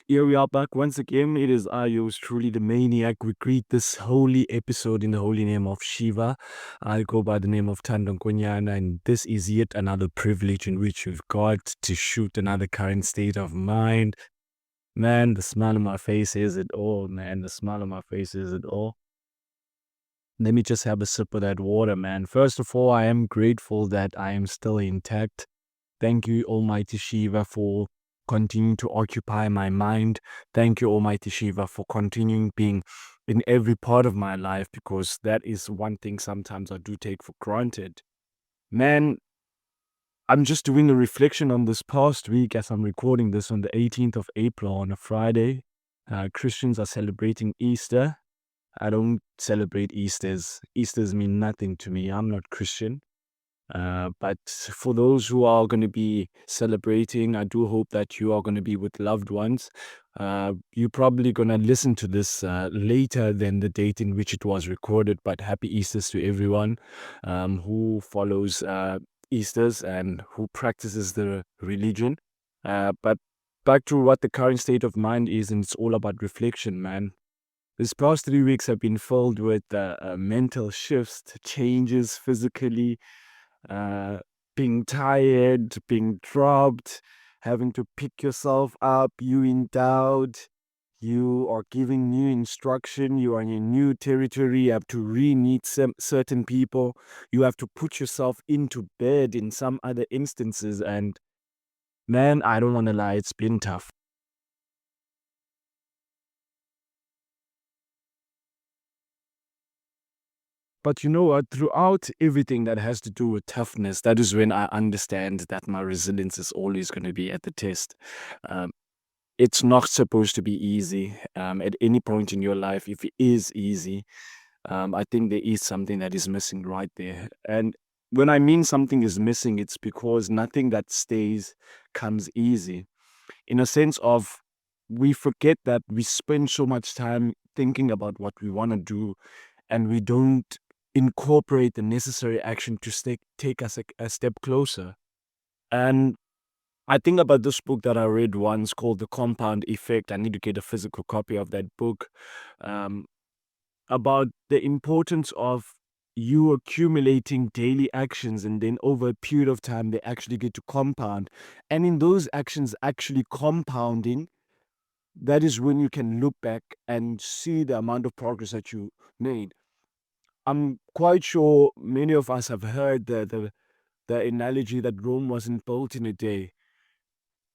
Here we are back once again. It is I, yours truly, the maniac. We greet this holy episode in the holy name of Shiva. I go by the name of Thando Nkonyana, and this is yet another privilege in which we've got to shoot another current state of mind. Man, the smile on my face is it all, man. The smile on my face is it all. Let me just have a sip of that water, man. First of all, I am grateful that I am still intact. Thank you, Almighty Shiva, for continuing to occupy my mind. Thank you, Almighty Shiva, for continuing being in every part of my life, because that is one thing sometimes I do take for granted. Man, I'm just doing a reflection on this past week as I'm recording this on the 18th of April on a Friday. Christians are celebrating Easter. I don't celebrate Easters. Easters mean nothing to me. I'm not Christian. But for those who are going to be celebrating, I do hope that you are going to be with loved ones. You're probably going to listen to this later than the date in which it was recorded, but happy Easters to everyone who follows Easters and who practices the religion. But back to what the current state of mind is, and it's all about reflection, man. This past 3 weeks have been filled with mental shifts, changes physically, uh, being tired, being dropped, having to pick yourself up, you in doubt, you are giving new instruction, you are in a new territory, you have to re-meet certain people, you have to put yourself into bed in some other instances, and man, I don't want to lie, it's been tough. But you know what? Throughout everything that has to do with toughness, that is when I understand that my resilience is always going to be at the test. Um, it's not supposed to be easy. At any point in your life, if it is easy, I think there is something that is missing right there. And when I mean something is missing, it's because nothing that stays comes easy. In a sense of, we forget that we spend so much time thinking about what we want to do, and we don't incorporate the necessary action to take us a step closer. And I think about this book that I read once called The Compound Effect. I need to get a physical copy of that book, um, about the importance of you accumulating daily actions, and then over a period of time they actually get to compound, and in those actions actually compounding, that is when you can look back and see the amount of progress that you made. I'm quite sure many of us have heard the analogy that Rome wasn't built in a day.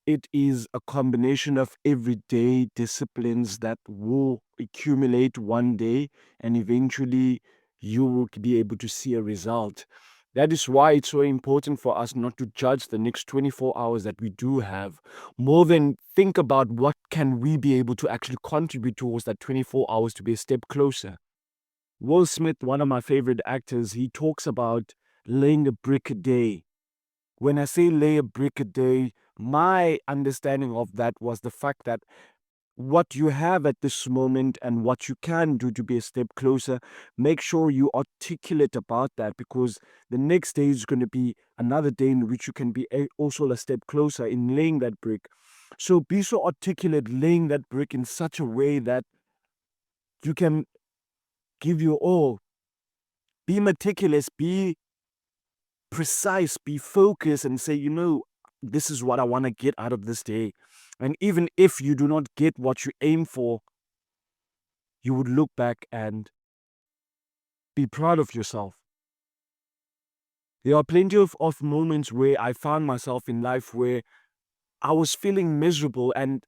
It is a combination of everyday disciplines that will accumulate one day, and eventually you will be able to see a result. That is why it's so important for us not to judge the next 24 hours that we do have, more than think about what can we be able to actually contribute towards that 24 hours to be a step closer. Will Smith, one of my favorite actors, he talks about laying a brick a day. When I say lay a brick a day, my understanding of that was the fact that what you have at this moment and what you can do to be a step closer, make sure you articulate about that, because the next day is going to be another day in which you can be also a step closer in laying that brick. So be so articulate, laying that brick in such a way that you can give your all. Be meticulous, be precise, be focused, and say, this is what I want to get out of this day. And even if you do not get what you aim for, you would look back and be proud of yourself. There are plenty of moments where I found myself in life where I was feeling miserable, and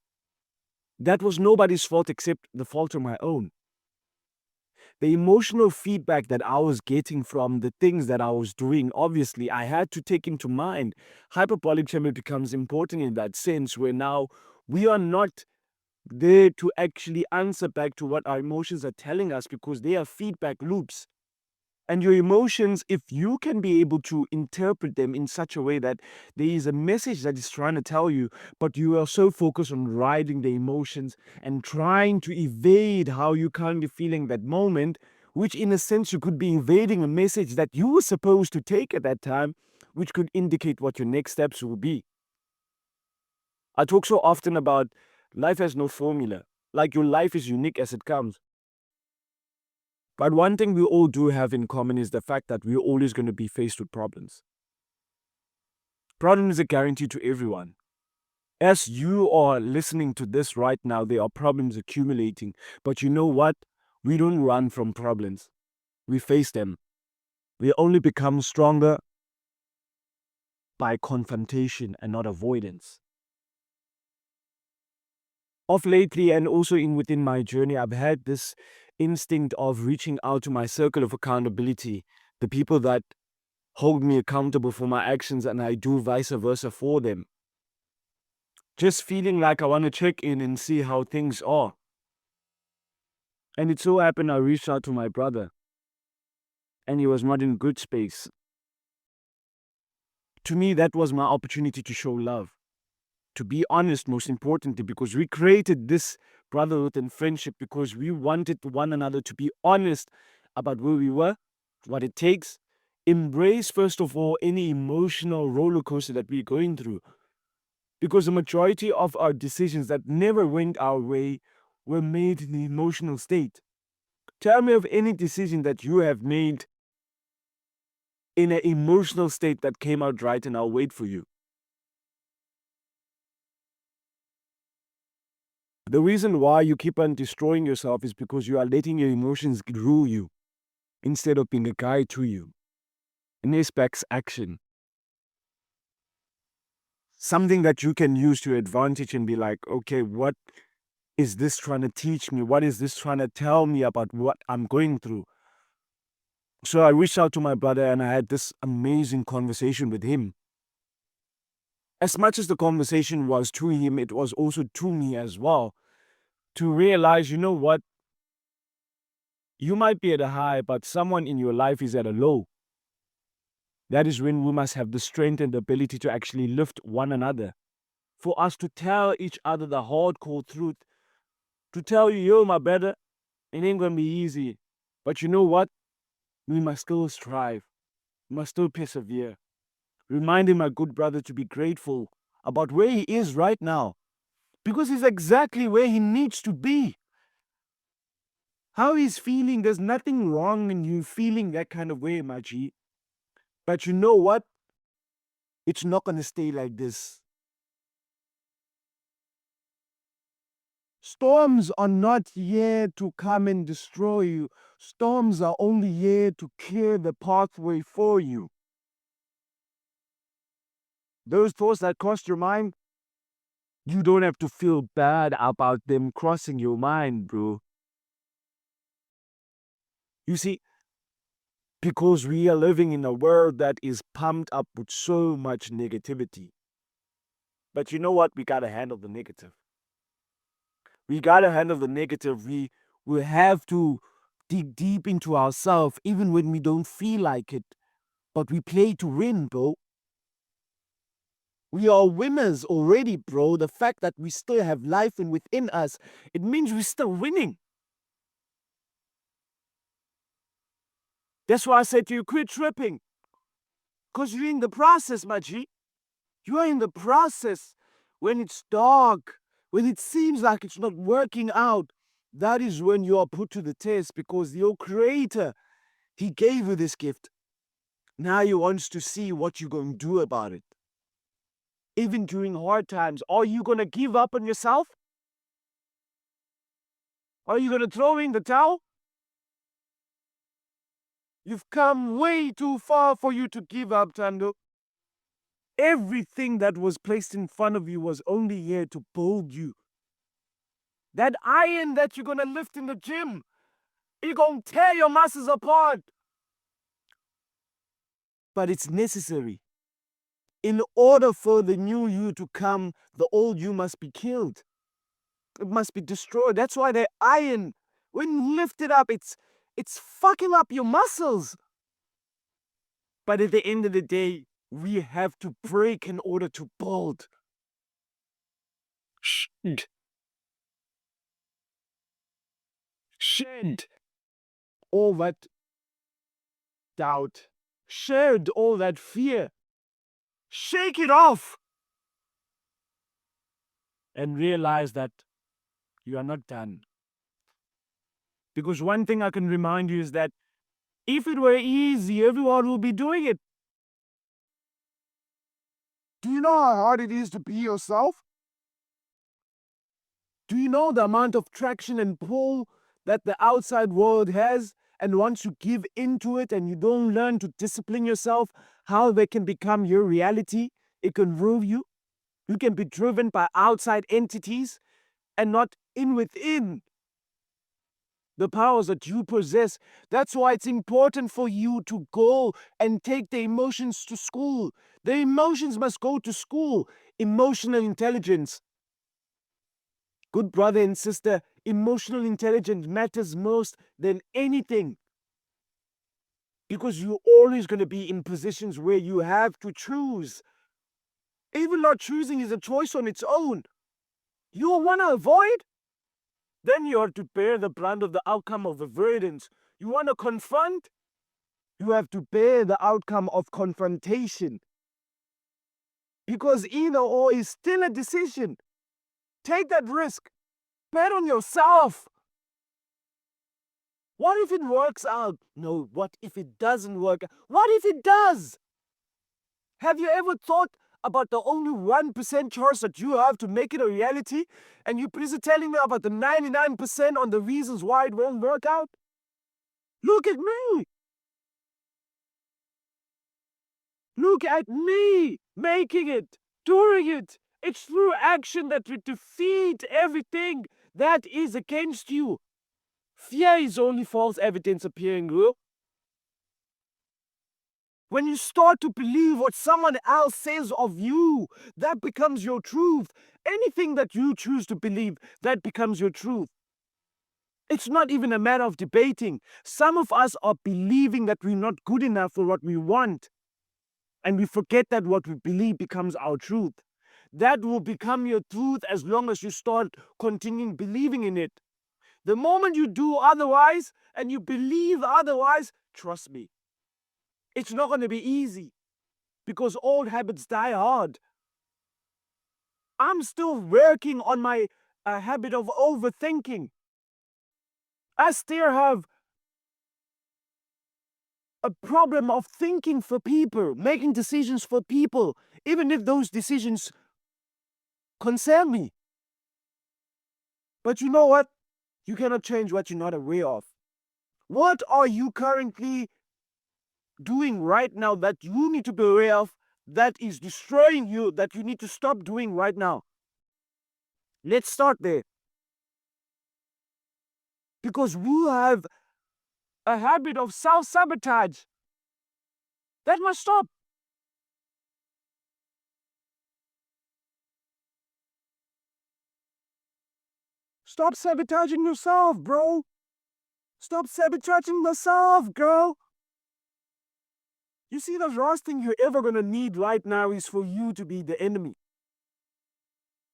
that was nobody's fault except the fault of my own. The emotional feedback that I was getting from the things that I was doing, obviously, I had to take into mind. Hyperbolic memory becomes important in that sense, where now we are not there to actually answer back to what our emotions are telling us, because they are feedback loops. And your emotions, if you can be able to interpret them in such a way that there is a message that is trying to tell you, but you are so focused on riding the emotions and trying to evade how you currently feeling that moment, which in a sense you could be evading a message that you were supposed to take at that time, which could indicate what your next steps will be. I talk so often about Life has no formula. Like, your life is unique as it comes. But one thing we all do have in common is the fact that we're always going to be faced with problems. Problems are guaranteed to everyone. As you are listening to this right now, there are problems accumulating. But you know what? We don't run from problems. We face them. We only become stronger by confrontation and not avoidance. Of lately, and also within my journey, I've had this instinct of reaching out to my circle of accountability, the people that hold me accountable for my actions, and I do vice versa for them. Just feeling like I want to check in and see how things are. And it so happened I reached out to my brother, and he was not in good space. To me, that was my opportunity to show love. To be honest, most importantly, because we created this brotherhood and friendship because we wanted one another to be honest about where we were, what it takes. Embrace, first of all, any emotional roller coaster that we're going through. Because the majority of our decisions that never went our way were made in the emotional state. Tell me of any decision that you have made in an emotional state that came out right, and I'll wait for you. The reason why you keep on destroying yourself is because you are letting your emotions rule you instead of being a guide to you. And this backs action. Something that you can use to your advantage and be like, okay, what is this trying to teach me? What is this trying to tell me about what I'm going through? So I reached out to my brother and I had this amazing conversation with him. As much as the conversation was to him, it was also to me as well. To realize, you know what? You might be at a high, but someone in your life is at a low. That is when we must have the strength and the ability to actually lift one another. For us to tell each other the hardcore truth. To tell you, yo, my brother, it ain't gonna be easy. But you know what? We must still strive. We must still persevere. Reminding my good brother to be grateful about where he is right now. Because he's exactly where he needs to be. How he's feeling, there's nothing wrong in you feeling that kind of way, my G. But you know what? It's not going to stay like this. Storms are not here to come and destroy you. Storms are only here to clear the pathway for you. Those thoughts that cross your mind, you don't have to feel bad about them crossing your mind, bro. You see, because we are living in a world that is pumped up with so much negativity. But you know what? We gotta handle the negative. We gotta handle the negative. We have to dig deep into ourselves, even when we don't feel like it. But we play to win, bro. We are winners already, bro. The fact that we still have life and within us, it means we're still winning. That's why I said to you, quit tripping. Because you're in the process, my G. You are in the process. When it's dark, when it seems like it's not working out, that is when you are put to the test, because your creator, he gave you this gift. Now he wants to see what you're going to do about it. Even during hard times, are you going to give up on yourself? Are you going to throw in the towel? You've come way too far for you to give up, Thando. Everything that was placed in front of you was only here to build you. That iron that you're going to lift in the gym, you're going to tear your muscles apart. But it's necessary. In order for the new you to come, the old you must be killed. It must be destroyed. That's why the iron, when lifted up, it's fucking up your muscles. But at the end of the day, we have to break in order to build. Shed all that doubt. Shed all that fear. Shake it off. And realize that You are not done. Because one thing I can remind you is that if it were easy, everyone would be doing it. Do you know how hard it is to be yourself? Do you know the amount of traction and pull that the outside world has? And once you give into it and you don't learn to discipline yourself, how they can become your reality, it can rule you. You can be driven by outside entities and not in within the powers that you possess. That's why it's important for you to go and take the emotions to school. The emotions must go to school. Emotional intelligence. Good brother and sister, emotional intelligence matters most than anything. Because you're always going to be in positions where you have to choose. Even not choosing is a choice on its own. You want to avoid? Then you are to bear the brunt of the outcome of avoidance. You want to confront? You have to bear the outcome of confrontation. Because either or is still a decision. Take that risk. Bet on yourself. What if it works out? No, what if it doesn't work? What if it does? Have you ever thought about the only 1% chance that you have to make it a reality? And you're busy telling me about the 99% on the reasons why it won't work out? Look at me! Look at me making it, doing it. It's through action that we defeat everything that is against you. Fear is only false evidence appearing real. When you start to believe what someone else says of you, that becomes your truth. Anything that you choose to believe, that becomes your truth. It's not even a matter of debating. Some of us are believing that we're not good enough for what we want. And we forget that what we believe becomes our truth. That will become your truth as long as you start continuing believing in it. The moment you do otherwise and you believe otherwise, trust me, it's not going to be easy because old habits die hard. I'm still working on my habit of overthinking. I still have a problem of thinking for people, making decisions for people, even if those decisions concern me. But you know what? You cannot change what you're not aware of. What are you currently doing right now that you need to be aware of, that is destroying you, that you need to stop doing right now? Let's start there. Because we have a habit of self-sabotage. That must stop. Stop sabotaging yourself, bro. Stop sabotaging yourself, girl. You see, the last thing you're ever gonna need right now is for you to be the enemy.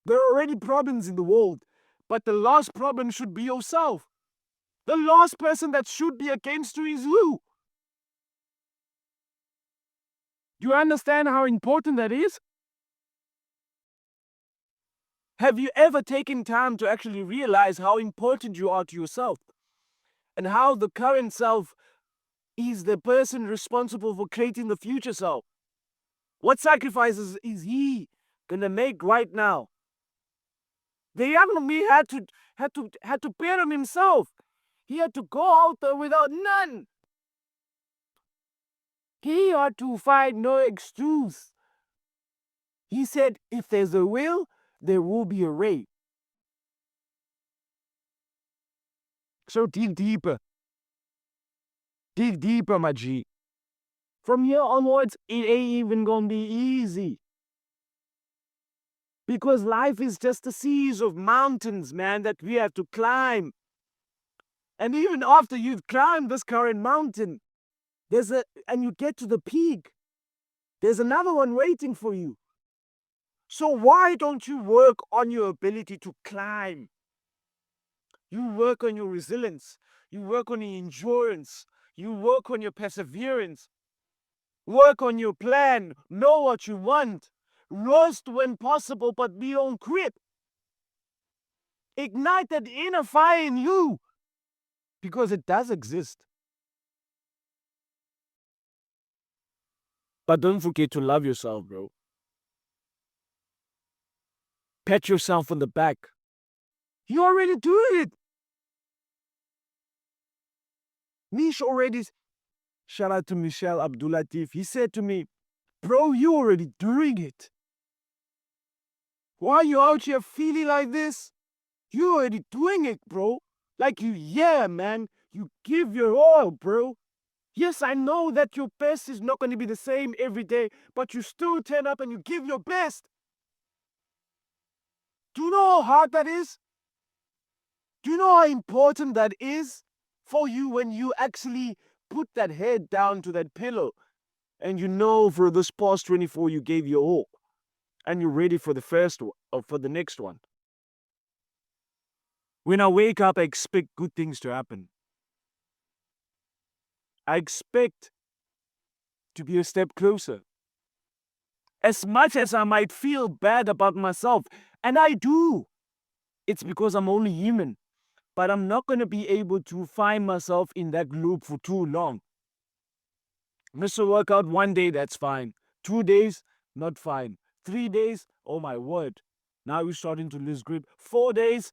There are already problems in the world, but the last problem should be yourself. The last person that should be against you is you. Do you understand how important that is? Have you ever taken time to actually realize how important you are to yourself? And how the current self is the person responsible for creating the future self? What sacrifices is he gonna make right now? The young me had to bet on himself. He had to go out there without none. He had to find no excuse. He said, if there's a will, there will be a way. So dig deeper. Dig deeper, my G. From here onwards, it ain't even gonna be easy. Because life is just a series of mountains, man, that we have to climb. And even after you've climbed this current mountain, and you get to the peak, there's another one waiting for you. So why don't you work on your ability to climb? You work on your resilience. You work on your endurance. You work on your perseverance. Work on your plan. Know what you want. Rest when possible, but be on grip. Ignite that inner fire in you. Because it does exist. But don't forget to love yourself, bro. Pat yourself on the back. You're already doing it. Mish already, shout out to Michelle Abdulatif. He said to me, bro, you already doing it. Why are you out here feeling like this? You already doing it, bro. Like yeah, man. You give your all, bro. Yes, I know that your best is not going to be the same every day, but you still turn up and you give your best. Do you know how hard that is? Do you know how important that is for you when you actually put that head down to that pillow and you know for this past 24 you gave your all and you're ready for the first one or for the next one? When I wake up, I expect good things to happen. I expect to be a step closer. As much as I might feel bad about myself, and I do, it's because I'm only human. But I'm not going to be able to find myself in that loop for too long. Miss a workout 1 day, that's fine. 2 days, not fine. 3 days, oh my word. Now you're starting to lose grip. 4 days,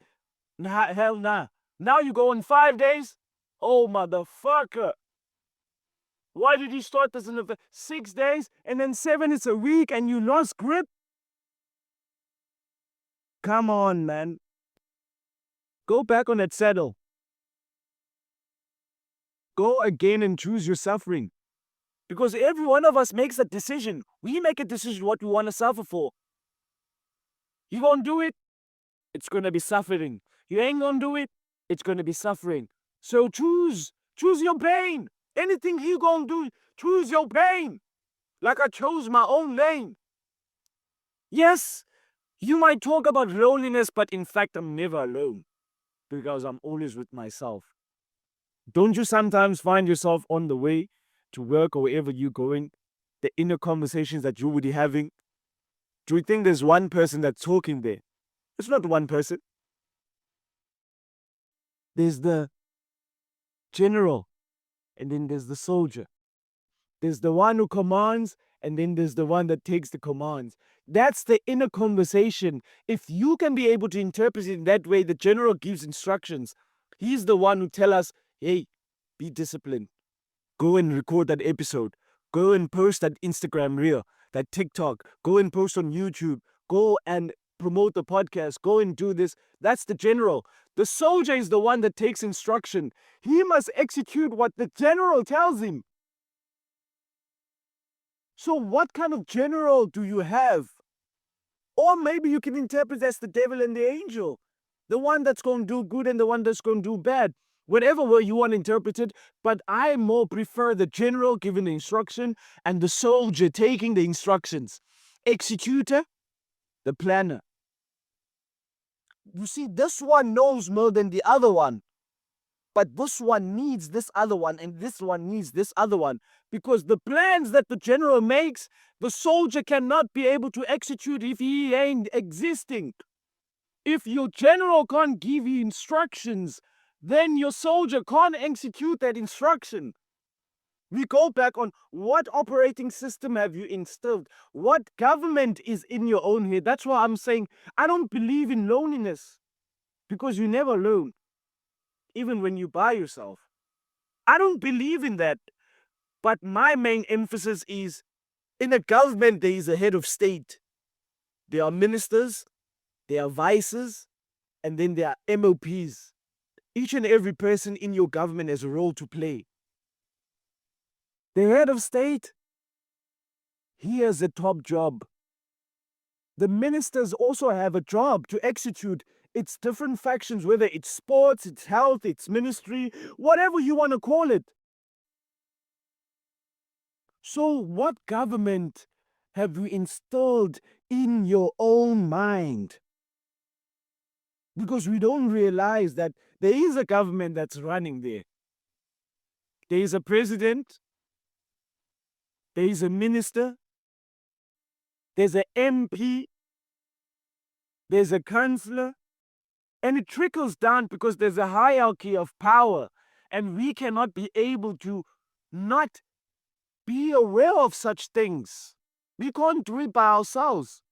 nah, hell nah. Now you go on 5 days, oh motherfucker. Why did you start this in 6 days and then 7 is a week and you lost grip? Come on, man. Go back on that saddle. Go again and choose your suffering. Because every one of us makes a decision. We make a decision what we want to suffer for. You gonna do it? It's gonna be suffering. You ain't gonna do it? It's gonna be suffering. So choose. Choose your pain. Anything you gonna do, choose your pain. Like I chose my own lane. Yes, you might talk about loneliness, but in fact, I'm never alone. Because I'm always with myself. Don't you sometimes find yourself on the way to work or wherever you're going, the inner conversations that you would be having? Do you think there's one person that's talking there? It's not one person. There's the general, and then there's the soldier. There's the one who commands, and then there's the one that takes the commands. That's the inner conversation. If you can be able to interpret it in that way, the general gives instructions. He's the one who tell us, hey, be disciplined. Go and record that episode. Go and post that Instagram reel, that TikTok. Go and post on YouTube. Go and promote the podcast. Go and do this. That's the general. The soldier is the one that takes instruction. He must execute what the general tells him. So what kind of general do you have? Or maybe you can interpret as the devil and the angel. The one that's going to do good and the one that's going to do bad. Whatever way you want to interpret it, but I more prefer the general giving the instruction and the soldier taking the instructions. Executor, the planner. You see, this one knows more than the other one. But this one needs this other one, and this one needs this other one. Because the plans that the general makes, the soldier cannot be able to execute if he ain't existing. If your general can't give you instructions, then your soldier can't execute that instruction. We go back on what operating system have you instilled? What government is in your own head? That's why I'm saying I don't believe in loneliness. Because you're never alone. Even when you're by yourself. I don't believe in that. But my main emphasis is in a government, there is a head of state. There are ministers, there are vices, and then there are MOPs. Each and every person in your government has a role to play. The head of state, he has a top job. The ministers also have a job to execute. It's different factions, whether it's sports, it's health, it's ministry, whatever you want to call it. So what government have you installed in your own mind? Because we don't realize that there is a government that's running there. There is a president, there is a minister, there's an MP, there's a councillor, And it trickles down because there's a hierarchy of power, and we cannot be able to not be aware of such things. We can't do it by ourselves.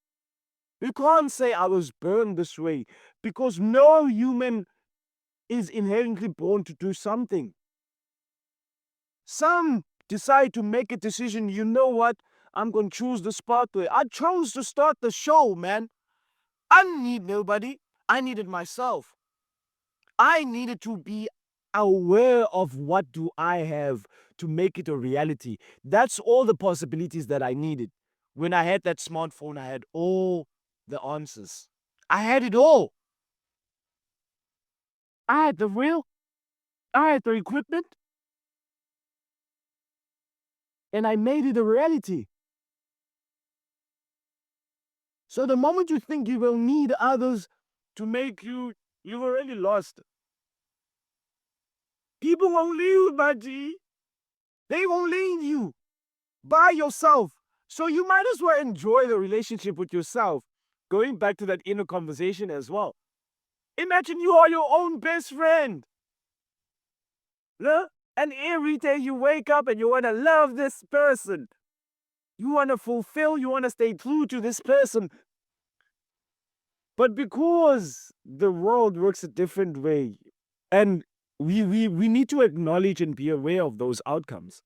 We can't say I was born this way, because no human is inherently born to do something. Some decide to make a decision, you know what? I'm going to choose this pathway. I chose to start the show, man. I didn't need nobody. I needed myself. I needed to be aware of what do I have to make it a reality. That's all the possibilities that I needed. When I had that smartphone, I had all the answers. I had it all. I had the wheel, I had the equipment, and I made it a reality. So the moment you think you will need others to make you, you've already lost. People won't leave you, Baji. They won't leave you by yourself. So you might as well enjoy the relationship with yourself. Going back to that inner conversation as well. Imagine you are your own best friend. No? And every day you wake up and you want to love this person. You want to fulfill, you want to stay true to this person. But because the world works a different way, and we need to acknowledge and be aware of those outcomes.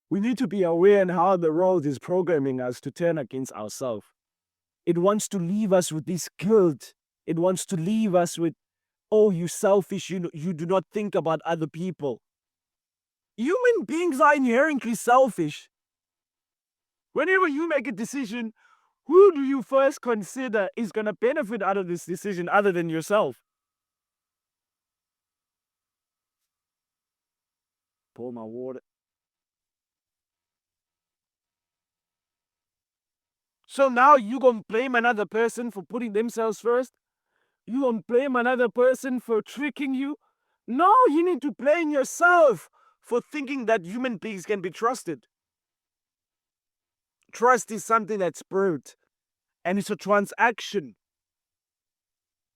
We need to be aware in how the world is programming us to turn against ourselves. It wants to leave us with this guilt. It wants to leave us with, oh, you selfish, you do not think about other people. Human beings are inherently selfish. Whenever you make a decision, who do you first consider is going to benefit out of this decision other than yourself? Pour my water. So now you gonna blame another person for putting themselves first? You gonna blame another person for tricking you? No, you need to blame yourself for thinking that human beings can be trusted. Trust is something that's built, and it's a transaction.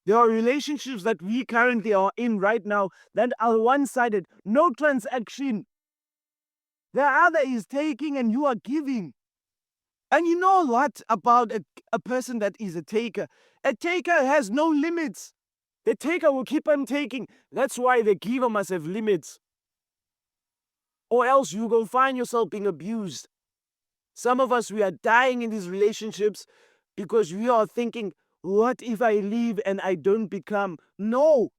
There are relationships that we currently are in right now that are one-sided, no transaction. The other is taking and you are giving. And you know what about a person that is a taker? A taker has no limits. The taker will keep on taking. That's why the giver must have limits. Or else you will find yourself being abused. Some of us, we are dying in these relationships because we are thinking, what if I leave and I don't become? No.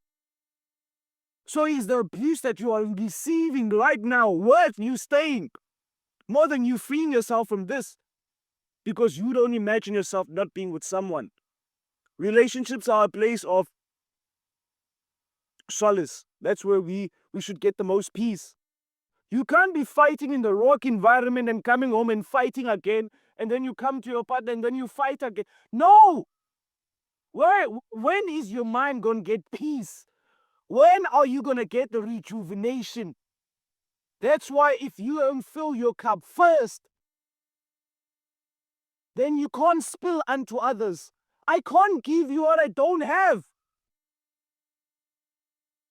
So is the abuse that you are receiving right now worth you staying? More than you freeing yourself from this? Because you don't imagine yourself not being with someone. Relationships are a place of solace. That's where we should get the most peace. You can't be fighting in the work environment and coming home and fighting again, and then you come to your partner and then you fight again. No! When is your mind going to get peace? When are you going to get the rejuvenation? That's why if you don't fill your cup first, then you can't spill unto others. I can't give you what I don't have.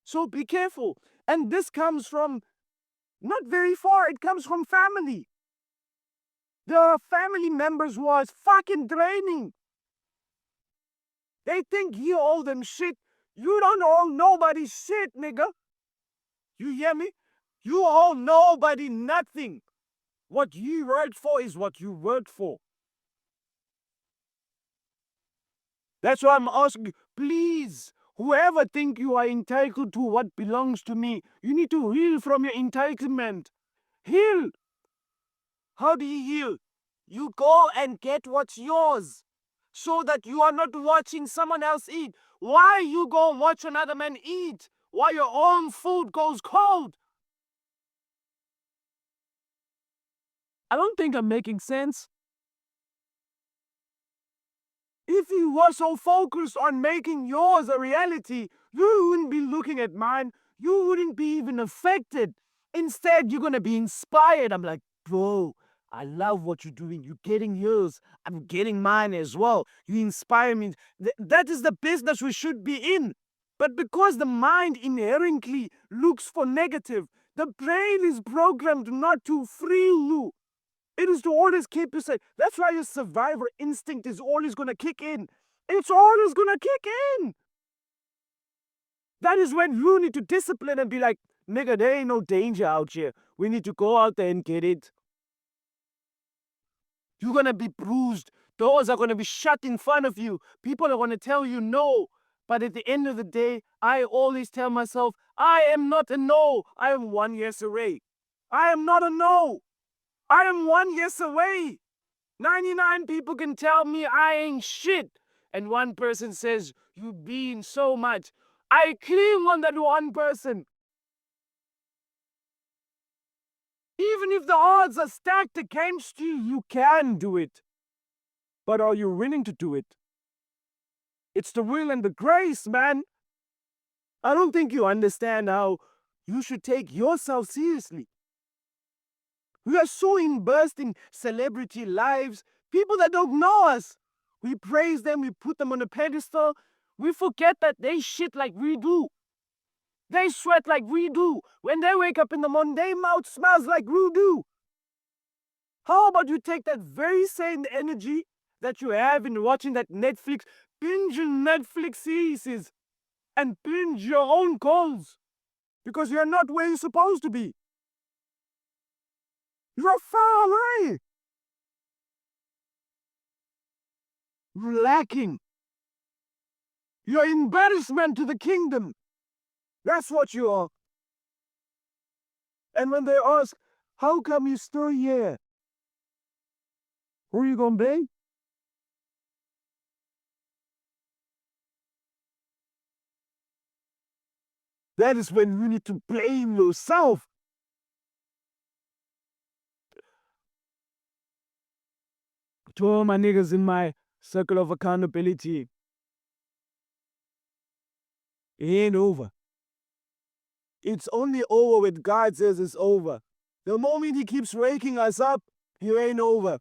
So be careful. And this comes from not very far, it comes from family. There are family members who are fucking draining. They think you owe them shit. You don't owe nobody shit, nigga. You hear me? You owe nobody nothing. What you worked for is what you worked for. That's why I'm asking you, please, whoever think you are entitled to what belongs to me, you need to heal from your entitlement. Heal. How do you heal? You go and get what's yours so that you are not watching someone else eat. Why you go watch another man eat while your own food goes cold? I don't think I'm making sense. If you were so focused on making yours a reality, you wouldn't be looking at mine. You wouldn't be even affected. Instead, you're going to be inspired. I'm like, bro, I love what you're doing. You're getting yours. I'm getting mine as well. You inspire me. That is the business we should be in. But because the mind inherently looks for negative, the brain is programmed not to free you. It is to always keep you safe. That's why your survivor instinct is always going to kick in. It's always going to kick in. That is when you need to discipline and be like, nigga, there ain't no danger out here. We need to go out there and get it. You're going to be bruised. Doors are going to be shut in front of you. People are going to tell you no. But at the end of the day, I always tell myself, I am not a no. I am 1 yes away. I am not a no. I am 1 yes away. 99 people can tell me I ain't shit. And one person says, you been so much. I cling on that one person. Even if the odds are stacked against you, you can do it. But are you willing to do it? It's the will and the grace, man. I don't think you understand how you should take yourself seriously. We are so immersed in celebrity lives, people that don't know us. We praise them, we put them on a pedestal. We forget that they shit like we do. They sweat like we do. When they wake up in the morning, their mouth smells like we do. How about you take that very same energy that you have in watching that binging Netflix series, and binge your own goals? Because you're not where you're supposed to be. You're far away. You're lacking. You're embarrassment to the kingdom. That's what you are. And when they ask, how come you still here? Who are you gonna blame? That is when you need to blame yourself. To all my niggas in my circle of accountability, it ain't over. It's only over when God says it's over. The moment he keeps waking us up, it ain't over.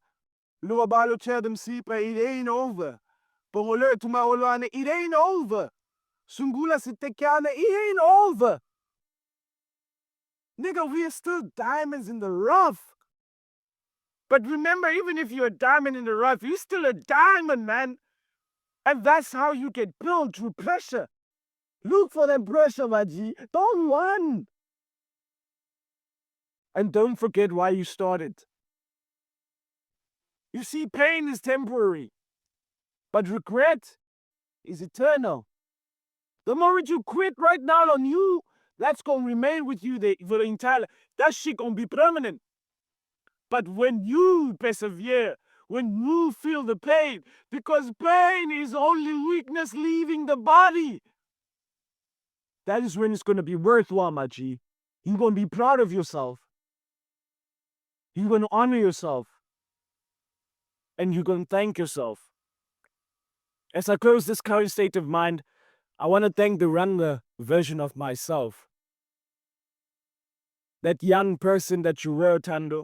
Luabalo Chadam Sipa, it ain't over. Pongolert Tumaolane, it ain't over. Sungula Sitekana, it ain't over. Nigga, we are still diamonds in the rough. But remember, even if you're a diamond in the rough, you're still a diamond, man. And that's how you get built, through pressure. Look for that pressure, my G. Don't run. And don't forget why you started. You see, pain is temporary, but regret is eternal. The moment you quit right now on you, that's gonna remain with you for the entire life. That shit gonna be permanent. But when you persevere, when you feel the pain, because pain is only weakness leaving the body, that is when it's gonna be worthwhile, my G. You're gonna be proud of yourself. You're gonna honor yourself. And you're gonna thank yourself. As I close this current state of mind, I want to thank the younger version of myself. That young person that you were, Thando,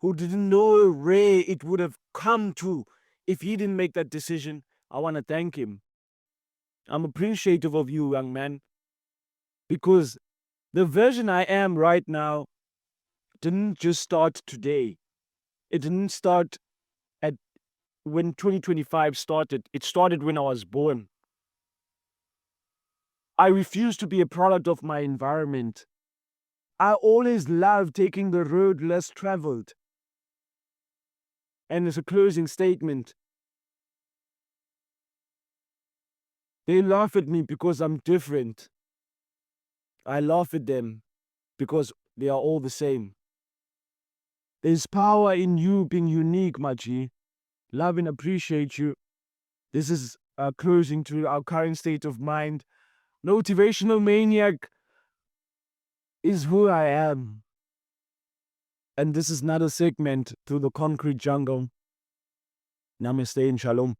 who didn't know where it would have come to if he didn't make that decision. I want to thank him. I'm appreciative of you, young man, because the version I am right now didn't just start today. It didn't start at when 2025 started. It started when I was born. I refuse to be a product of my environment. I always love taking the road less traveled. And as a closing statement, they laugh at me because I'm different. I laugh at them because they are all the same. There's power in you being unique, my G. Love and appreciate you. This is closing to our current state of mind. Motivational Maniac is who I am. And this is not a segment through the concrete jungle. Namaste and shalom.